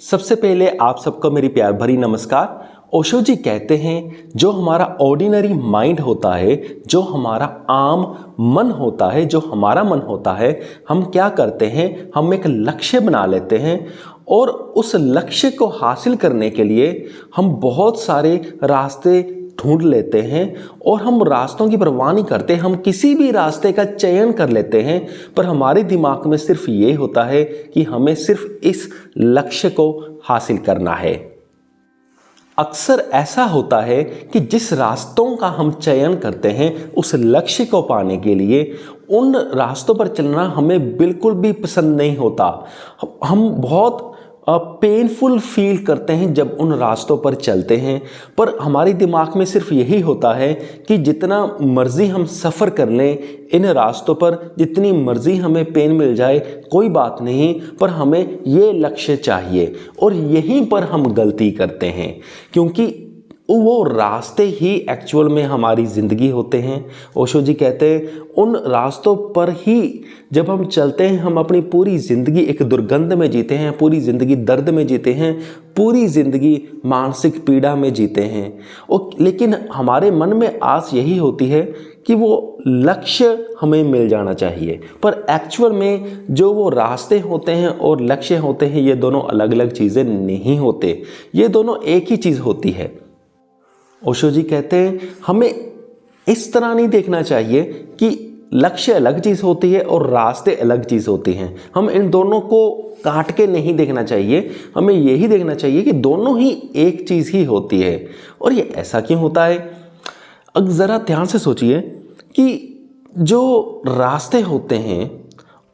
सबसे पहले आप सबको मेरी प्यार भरी नमस्कार। ओशो जी कहते हैं जो हमारा ऑर्डिनरी माइंड होता है, जो हमारा आम मन होता है, जो हमारा मन होता है, हम क्या करते हैं, हम एक लक्ष्य बना लेते हैं और उस लक्ष्य को हासिल करने के लिए हम बहुत सारे रास्ते ढूंढ लेते हैं और हम रास्तों की परवाह नहीं करते। हम किसी भी रास्ते का चयन कर लेते हैं, पर हमारे दिमाग में सिर्फ ये होता है कि हमें सिर्फ इस लक्ष्य को हासिल करना है। अक्सर ऐसा होता है कि जिस रास्तों का हम चयन करते हैं उस लक्ष्य को पाने के लिए, उन रास्तों पर चलना हमें बिल्कुल भी पसंद नहीं होता। हम बहुत पेनफुल फील करते हैं जब उन रास्तों पर चलते हैं, पर हमारे दिमाग में सिर्फ यही होता है कि जितना मर्जी हम सफ़र कर लें इन रास्तों पर, जितनी मर्जी हमें पेन मिल जाए कोई बात नहीं, पर हमें ये लक्ष्य चाहिए। और यहीं पर हम गलती करते हैं, क्योंकि वो रास्ते ही एक्चुअल में हमारी ज़िंदगी होते हैं। ओशो जी कहते हैं उन रास्तों पर ही जब हम चलते हैं हम अपनी पूरी ज़िंदगी एक दुर्गंध में जीते हैं, पूरी ज़िंदगी दर्द में जीते हैं, पूरी ज़िंदगी मानसिक पीड़ा में जीते हैं। और लेकिन हमारे मन में आस यही होती है कि वो लक्ष्य हमें मिल जाना चाहिए, पर एक्चुअल में जो वो रास्ते होते हैं और लक्ष्य होते हैं ये दोनों अलग अलग चीज़ें नहीं होते, ये दोनों एक ही चीज़ होती है। ओशो जी कहते हैं हमें इस तरह नहीं देखना चाहिए कि लक्ष्य अलग चीज़ होती है और रास्ते अलग चीज़ होती हैं। हम इन दोनों को काट के नहीं देखना चाहिए, हमें यही देखना चाहिए कि दोनों ही एक चीज़ ही होती है। और ये ऐसा क्यों होता है? अब ज़रा ध्यान से सोचिए कि जो रास्ते होते हैं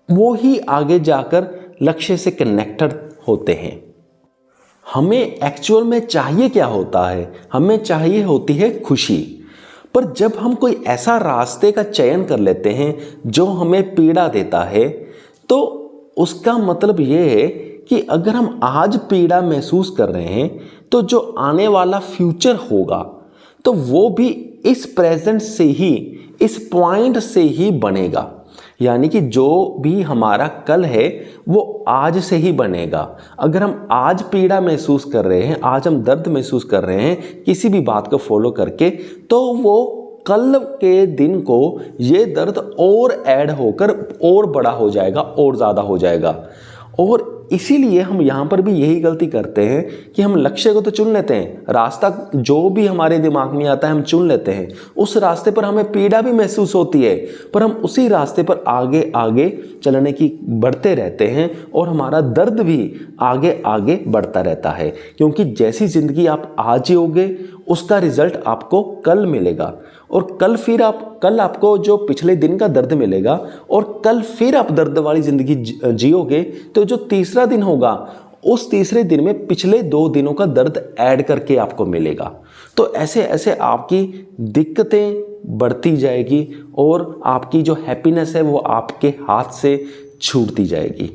वो ही आगे जाकर लक्ष्य से कनेक्टेड होते हैं। हमें एक्चुअल में चाहिए क्या होता है? हमें चाहिए होती है खुशी। पर जब हम कोई ऐसा रास्ते का चयन कर लेते हैं जो हमें पीड़ा देता है, तो उसका मतलब ये है कि अगर हम आज पीड़ा महसूस कर रहे हैं तो जो आने वाला फ्यूचर होगा तो वो भी इस प्रेजेंट से ही, इस पॉइंट से ही बनेगा। यानी कि जो भी हमारा कल है वो आज से ही बनेगा। अगर हम आज पीड़ा महसूस कर रहे हैं, आज हम दर्द महसूस कर रहे हैं किसी भी बात को फॉलो करके, तो वो कल के दिन को ये दर्द और ऐड होकर और बड़ा हो जाएगा और ज़्यादा हो जाएगा। और इसीलिए हम यहाँ पर भी यही गलती करते हैं कि हम लक्ष्य को तो चुन लेते हैं, रास्ता जो भी हमारे दिमाग में आता है हम चुन लेते हैं, उस रास्ते पर हमें पीड़ा भी महसूस होती है, पर हम उसी रास्ते पर आगे आगे चलने की बढ़ते रहते हैं और हमारा दर्द भी आगे आगे बढ़ता रहता है। क्योंकि जैसी ज़िंदगी आप आज जियोगे उसका रिजल्ट आपको कल मिलेगा, और कल आपको जो पिछले दिन का दर्द मिलेगा, और कल फिर आप दर्द वाली ज़िंदगी जियोगे तो जो तीसरा दिन होगा उस तीसरे दिन में पिछले 2 दिनों का दर्द ऐड करके आपको मिलेगा। तो ऐसे ऐसे आपकी दिक्कतें बढ़ती जाएगी और आपकी जो हैप्पीनेस है वो आपके हाथ से छूटती जाएगी।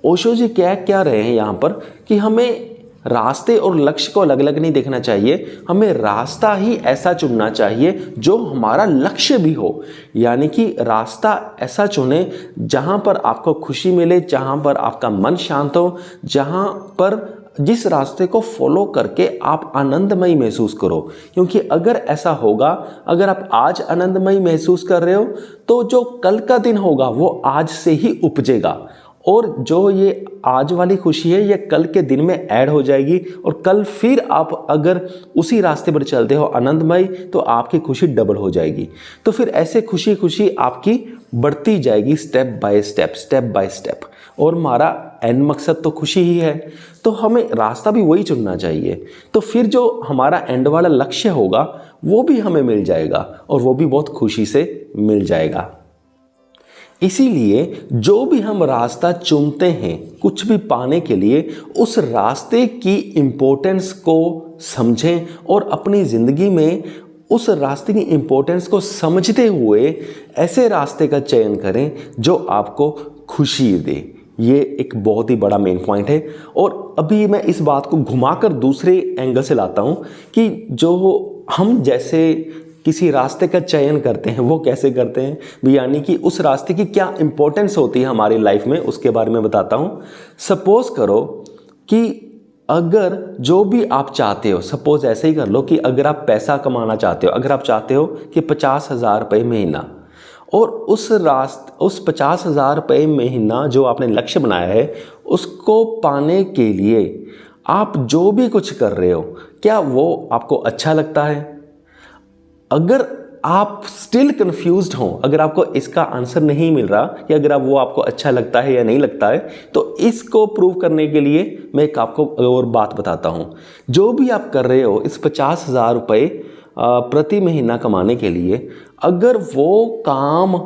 ओशो जी क्या रहे हैं यहाँ पर कि हमें रास्ते और लक्ष्य को अलग अलग नहीं देखना चाहिए, हमें रास्ता ही ऐसा चुनना चाहिए जो हमारा लक्ष्य भी हो। यानी कि रास्ता ऐसा चुने जहाँ पर आपको खुशी मिले, जहाँ पर आपका मन शांत हो, जहाँ पर जिस रास्ते को फॉलो करके आप आनंदमयी महसूस करो। क्योंकि अगर ऐसा होगा, अगर आप आज आनंदमयी महसूस कर रहे हो तो जो कल का दिन होगा वो आज से ही उपजेगा, और जो ये आज वाली खुशी है ये कल के दिन में ऐड हो जाएगी, और कल फिर आप अगर उसी रास्ते पर चलते हो आनंदमय, तो आपकी खुशी डबल हो जाएगी। तो फिर ऐसे खुशी खुशी आपकी बढ़ती जाएगी स्टेप बाय स्टेप, और हमारा एंड मकसद तो खुशी ही है, तो हमें रास्ता भी वही चुनना चाहिए। तो फिर जो हमारा एंड वाला लक्ष्य होगा वो भी हमें मिल जाएगा, और वो भी बहुत खुशी से मिल जाएगा। इसीलिए जो भी हम रास्ता चुनते हैं कुछ भी पाने के लिए, उस रास्ते की इम्पोर्टेंस को समझें और अपनी ज़िंदगी में उस रास्ते की इम्पोर्टेंस को समझते हुए ऐसे रास्ते का चयन करें जो आपको खुशी दे। ये एक बहुत ही बड़ा मेन पॉइंट है। और अभी मैं इस बात को घुमाकर दूसरे एंगल से लाता हूँ कि जो हम जैसे किसी रास्ते का चयन करते हैं वो कैसे करते हैं, यानी कि उस रास्ते की क्या इंपॉर्टेंस होती है हमारी लाइफ में, उसके बारे में बताता हूँ। सपोज करो कि अगर जो भी आप चाहते हो, सपोज ऐसे ही कर लो कि अगर आप पैसा कमाना चाहते हो, अगर आप चाहते हो कि 50,000 रुपये महीना, और उस 50,000 रुपये महीना जो आपने लक्ष्य बनाया है, उसको पाने के लिए आप जो भी कुछ कर रहे हो, क्या वो आपको अच्छा लगता है? अगर आप स्टिल कंफ्यूज्ड हो, अगर आपको इसका आंसर नहीं मिल रहा कि अगर वो आपको अच्छा लगता है या नहीं लगता है, तो इसको प्रूव करने के लिए मैं एक आपको और बात बताता हूँ। जो भी आप कर रहे हो इस 50,000 रुपये प्रति महीना कमाने के लिए, अगर वो काम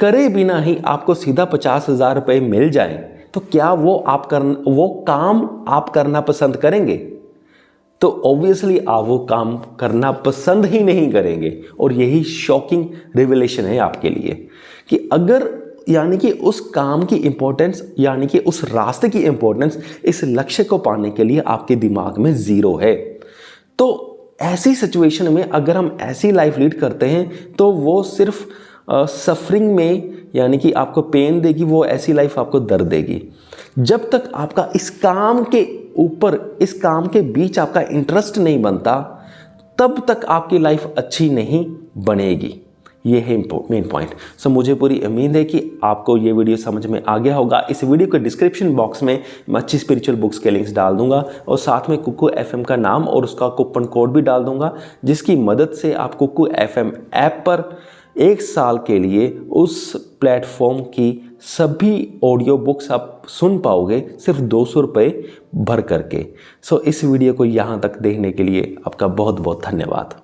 करे बिना ही आपको सीधा 50,000 रुपये मिल जाए, तो क्या वो काम आप करना पसंद करेंगे? तो ऑब्वियसली आप वो काम करना पसंद ही नहीं करेंगे। और यही शॉकिंग रिविलेशन है आपके लिए कि अगर यानी कि उस काम की इंपॉर्टेंस, यानी कि उस रास्ते की इंपॉर्टेंस इस लक्ष्य को पाने के लिए आपके दिमाग में ज़ीरो है। तो ऐसी सिचुएशन में अगर हम ऐसी लाइफ लीड करते हैं तो वो सिर्फ सफरिंग में, यानी कि आपको पेन देगी, वो ऐसी लाइफ आपको दर्द देगी। जब तक आपका इस काम के ऊपर, इस काम के बीच आपका इंटरेस्ट नहीं बनता, तब तक आपकी लाइफ अच्छी नहीं बनेगी। ये है मेन पॉइंट। सो मुझे पूरी उम्मीद है कि आपको ये वीडियो समझ में आ गया होगा। इस वीडियो के डिस्क्रिप्शन बॉक्स में मैं अच्छी स्पिरिचुअल बुक्स के लिंक्स डाल दूंगा और साथ में कुकू FM का नाम और उसका कूपन कोड भी डाल दूंगा, जिसकी मदद से आप कुकू FM ऐप पर 1 साल के लिए उस प्लेटफॉर्म की सभी ऑडियो बुक्स आप सुन पाओगे सिर्फ 200 रुपये भर करके। सो इस वीडियो को यहाँ तक देखने के लिए आपका बहुत बहुत धन्यवाद।